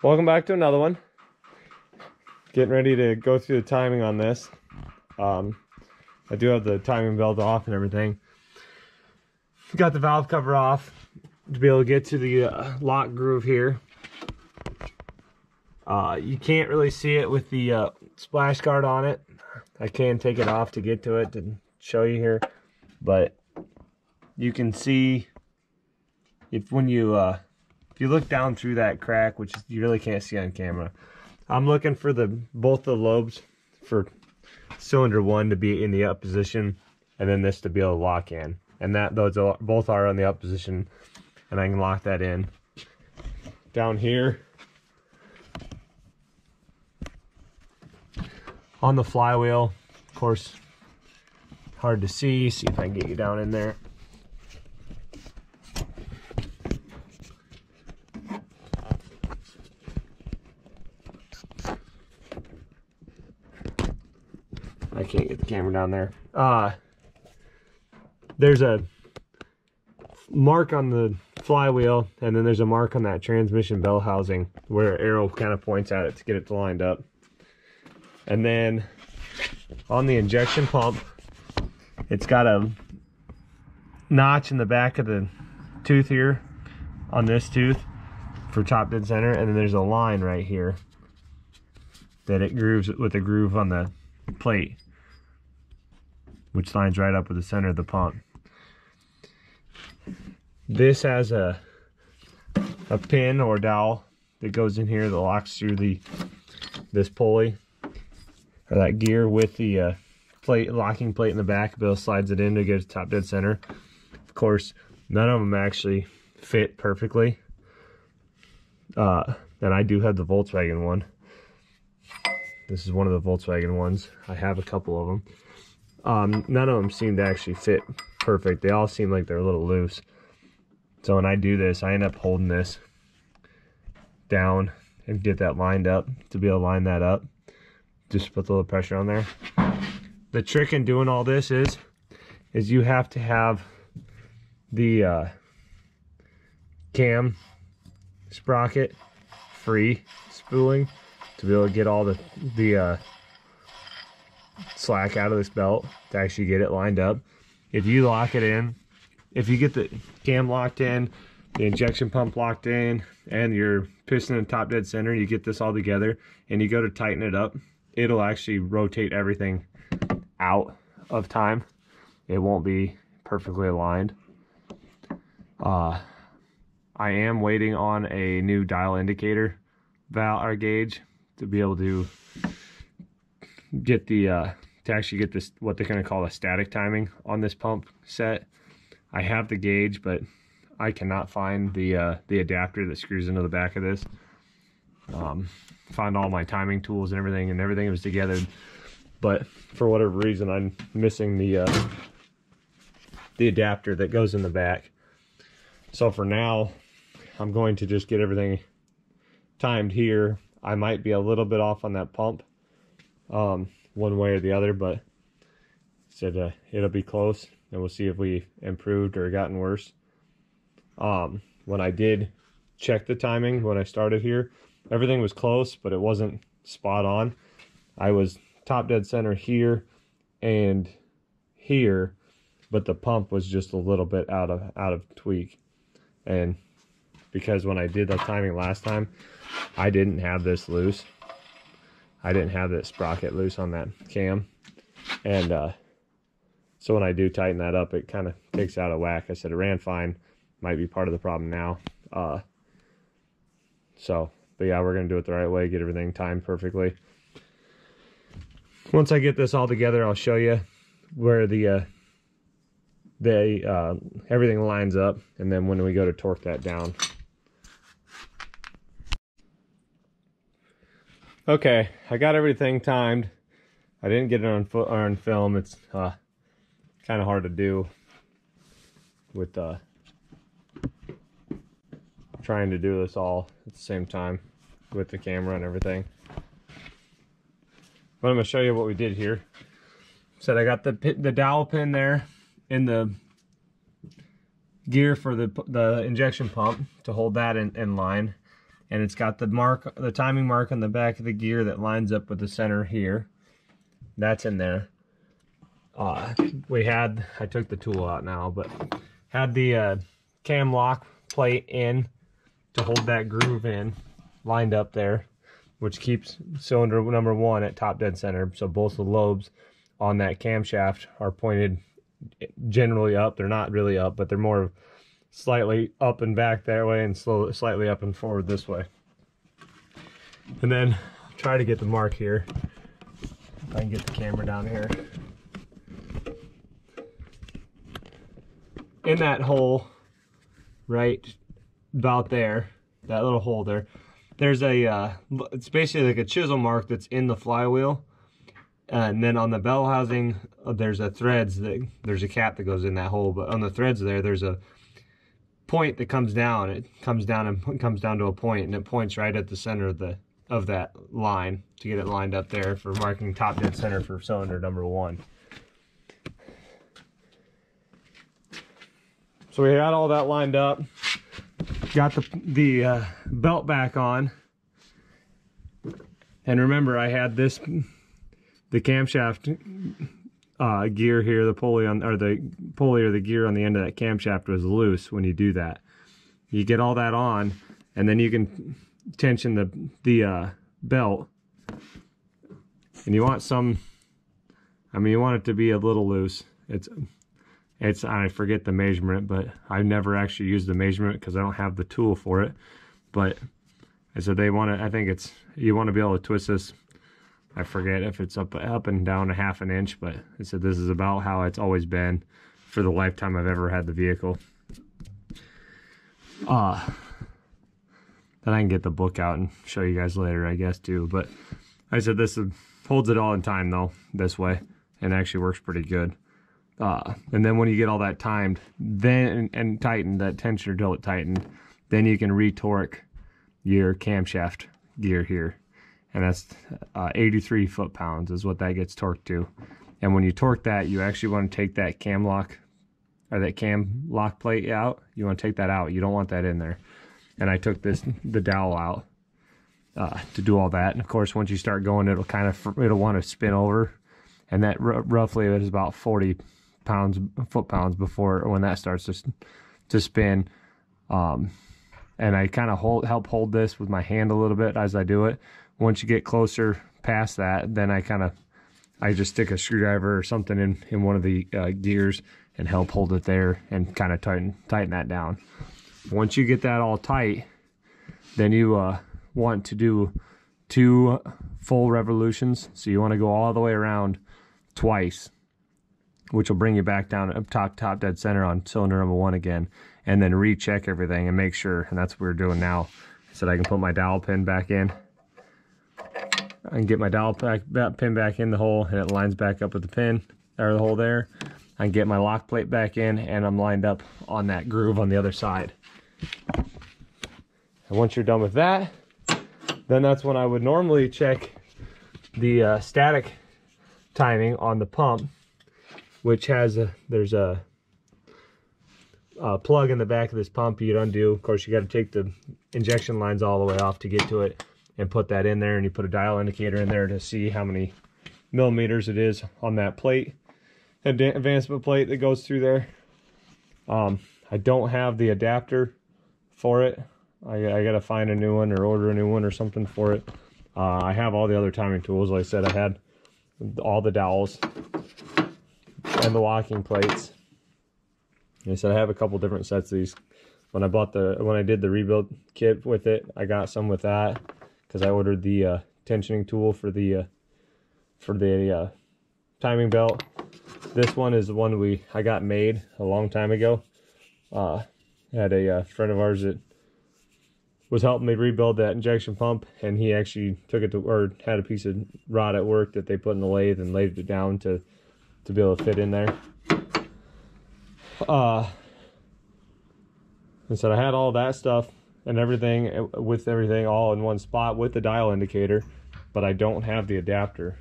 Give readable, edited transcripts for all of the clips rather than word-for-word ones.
Welcome back to another one. Getting ready to go through the timing on this. I do have the timing belt off and everything. Got the valve cover off to be able to get to the lock groove here. You can't really see it with the splash guard on it. I can take it off to get to it to show you here, but you can see if you look down through that crack, which you really can't see on camera. I'm looking for both the lobes for cylinder 1 to be in the up position, and then this to be able to lock in. And those both are on the up position, and I can lock that in. Down here on the flywheel, of course, hard to see. See if I can get you down in there. I can't get the camera down there. There's a mark on the flywheel, and then there's a mark on that transmission bell housing where an arrow kind of points at it to get it lined up. And then on the injection pump, it's got a notch in the back of the tooth here on this tooth for top dead center, and then there's a line right here that it grooves with a groove on the plate, which lines right up with the center of the pump. This has a pin or dowel that goes in here that locks through this pulley or that gear with the locking plate in the back. Bill slides it in to get it top dead center. Of course, none of them actually fit perfectly. And I do have the Volkswagen one. This is one of the Volkswagen ones. I have a couple of them. None of them seem to actually fit perfect. They all seem like they're a little loose. So when I do this, I end up holding this down and get that lined up to be able to line that up. Just put a little pressure on there. The trick in doing all this is you have to have the cam sprocket free spooling to be able to get all the slack out of this belt to actually get it lined up. If you lock it in, if you get the cam locked in, the injection pump locked in, and your piston and top dead center, you get this all together and you go to tighten it up, it'll actually rotate everything out of time. It won't be perfectly aligned. I am waiting on a new dial indicator valve or gauge to be able to get to actually get this, what they're going to call a static timing on this pump set. I have the gauge, but I cannot find the adapter that screws into the back of this. Found all my timing tools and everything was together, but for whatever reason I'm missing the adapter that goes in the back. So for now, I'm going to just get everything timed here. I might be a little bit off on that pump, one way or the other, but said it'll be close, and we'll see if we improved or gotten worse. When I did check the timing when I started here, everything was close, but it wasn't spot on. I was top dead center here and here, but the pump was just a little bit out of tweak. And because when I did the timing last time, I didn't have this loose. I didn't have that sprocket loose on that cam. And so when I do tighten that up, it kind of takes out of whack. I said it ran fine. Might be part of the problem now. But yeah, we're going to do it the right way, get everything timed perfectly. Once I get this all together, I'll show you where everything lines up, and then when we go to torque that down. Okay, I got everything timed. I didn't get it on film. It's kind of hard to do with trying to do this all at the same time with the camera and everything. But I'm going to show you what we did here. So I got the dowel pin there in the gear for the injection pump to hold that in line. and it's got the timing mark on the back of the gear that lines up with the center here. That's in there. I took the tool out now, but had the cam lock plate in to hold that groove in, lined up there, which keeps cylinder number 1 at top dead center. So both the lobes on that camshaft are pointed generally up. They're not really up, but they're more slightly up and back that way, and slightly up and forward this way. And then try to get the mark here. If I can get the camera down here. In that hole, right about there, that little hole there, there's it's basically like a chisel mark that's in the flywheel. And then on the bell housing, there's a cap that goes in that hole, but on the threads there's a point that comes down. It comes down to a point, and it points right at the center of that line to get it lined up there for marking top dead center for cylinder number 1. So we got all that lined up, got the belt back on, and remember I had the camshaft gear here, the pulley or the gear on the end of that camshaft was loose when you do that. You get all that on, and then you can tension the belt, and you want you want it to be a little loose. I forget the measurement, but I've never actually used the measurement because I don't have the tool for it. But I said you want to be able to twist this. I forget if it's up and down 1/2 inch, but I said this is about how it's always been for the lifetime I've ever had the vehicle. Then I can get the book out and show you guys later, I guess, too. But I said this holds it all in time though, this way, and actually works pretty good. And then when you get all that timed, and tightened, that tensioner till it tightened, then you can retorque your camshaft gear here. And that's 83 foot-pounds is what that gets torqued to. And when you torque that, you actually want to take that cam lock plate out. You want to take that out. You don't want that in there. And I took the dowel out to do all that. And of course, once you start going, it'll want to spin over. And that roughly is about 40 foot-pounds when that starts to spin. And I kind of help hold this with my hand a little bit as I do it. Once you get closer past that, then I just stick a screwdriver or something in one of the gears and help hold it there and kind of tighten that down. Once you get that all tight, then you want to do 2 full revolutions. So you want to go all the way around twice, which will bring you back down up top dead center on cylinder number 1 again, and then recheck everything and make sure. And that's what we're doing now. So I can put my dowel pin back in. I can get my dowel pin back in the hole, and it lines back up with the pin, or the hole there. I can get my lock plate back in, and I'm lined up on that groove on the other side. And once you're done with that, then that's when I would normally check the static timing on the pump, which there's a plug in the back of this pump you'd undo. Of course, you got to take the injection lines all the way off to get to it and put that in there, and you put a dial indicator in there to see how many millimeters it is on that plate, advancement plate that goes through there. I don't have the adapter for it. I gotta find a new one or order a new one or something for it. I have all the other timing tools. Like I said, I had all the dowels and the locking plates. Like I said, I have a couple different sets of these. When I did the rebuild kit with it, I got some with that because I ordered the tensioning tool for the timing belt. This one is the one I got made a long time ago. I had a friend of ours that was helping me rebuild that injection pump, and he actually took it had a piece of rod at work that they put in the lathe and laid it down to be able to fit in there. And so I had all that stuff and everything all in one spot with the dial indicator, but I don't have the adapter.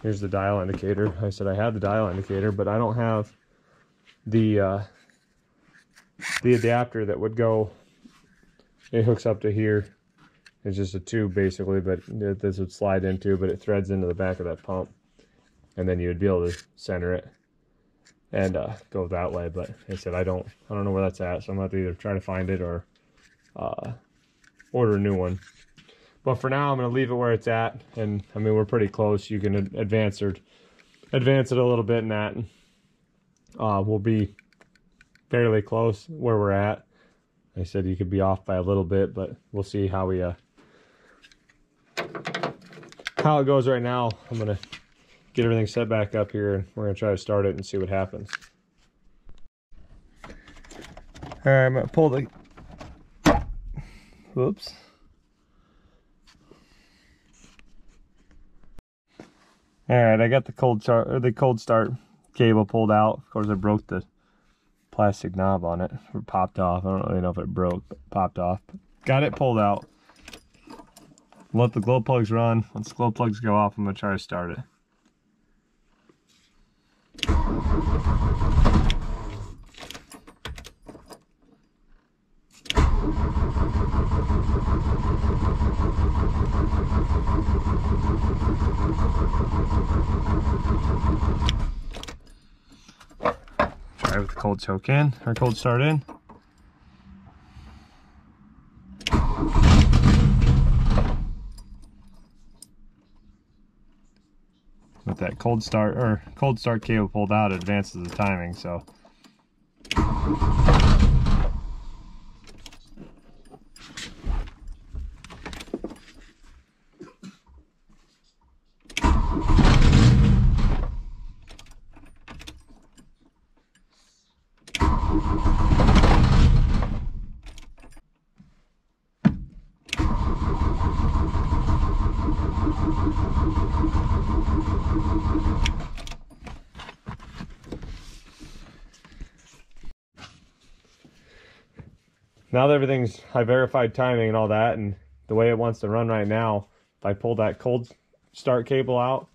Here's the dial indicator. I said I had the dial indicator, but I don't have the adapter that would go, it hooks up to here. It's just a tube basically, but this would slide into, but it threads into the back of that pump, and then you would be able to center it and go that way. But like I said, I don't know where that's at, so I'm gonna have to either try to find it or order a new one. But for now, I'm gonna leave it where it's at, and I mean, we're pretty close. You can advance it a little bit in that. We'll be fairly close where we're at. Like I said, you could be off by a little bit, but we'll see how we how it goes right now. I'm gonna get everything set back up here, and we're gonna try to start it and see what happens. All right, I'm gonna pull the, whoops. All right, I got the cold start cable pulled out. Of course, I broke the plastic knob on it, or popped off. I don't really know if it broke, but popped off. But got it pulled out. Let the glow plugs run. Once the glow plugs go off, I'm gonna try to start it. Try with the cold choke in, or cold start in. With that cold start cable pulled out, it advances the timing, so. Now that everything's, I verified timing and all that, and the way it wants to run right now, if I pull that cold start cable out,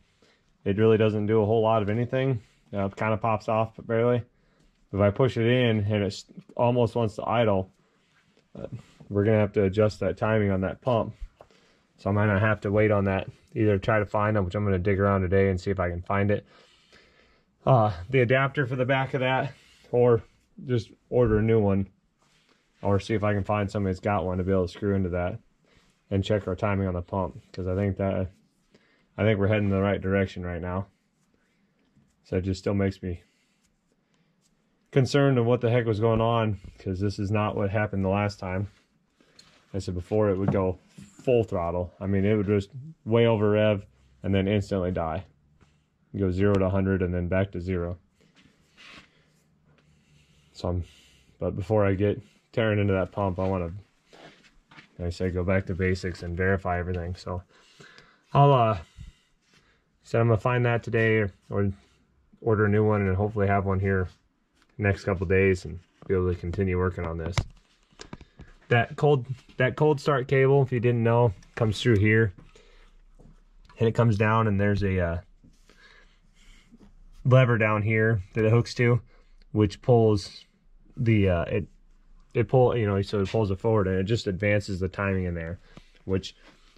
it really doesn't do a whole lot of anything. It kind of pops off, but barely. If I push it in and it almost wants to idle, we're going to have to adjust that timing on that pump. So I might not have to wait on that. Either try to find them, which I'm going to dig around today and see if I can find it. The adapter for the back of that, or just order a new one. Or see if I can find somebody that's got one to be able to screw into that and check our timing on the pump, because I think we're heading in the right direction right now. So it just still makes me concerned of what the heck was going on, because this is not what happened the last time. I said before, it would go full throttle. I mean, it would just way over rev and then instantly die. Go 0 to 100 and then back to 0. So but before I get tearing into that pump, I want to, like I say, go back to basics and verify everything. So I'll so I'm gonna find that today, or order a new one, and hopefully have one here next couple days and be able to continue working on this. That cold start cable, if you didn't know, comes through here, and it comes down, and there's a lever down here that it hooks to, which pulls the it pulls it forward, and it just advances the timing in there, which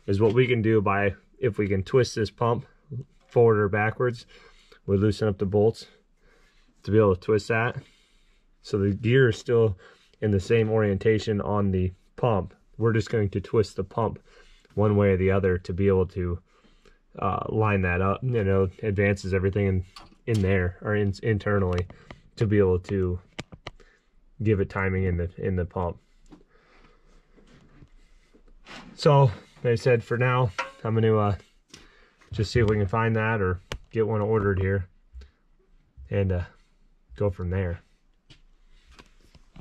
is what we can do by, if we can twist this pump forward or backwards, we loosen up the bolts to be able to twist that. So the gear is still in the same orientation on the pump. We're just going to twist the pump one way or the other to be able to line that up. You know, advances everything in there, or internally, to be able to give it timing in the pump. So, like I said, for now, I'm going to just see if we can find that or get one ordered here and go from there.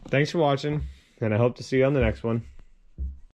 Thanks for watching, and I hope to see you on the next one.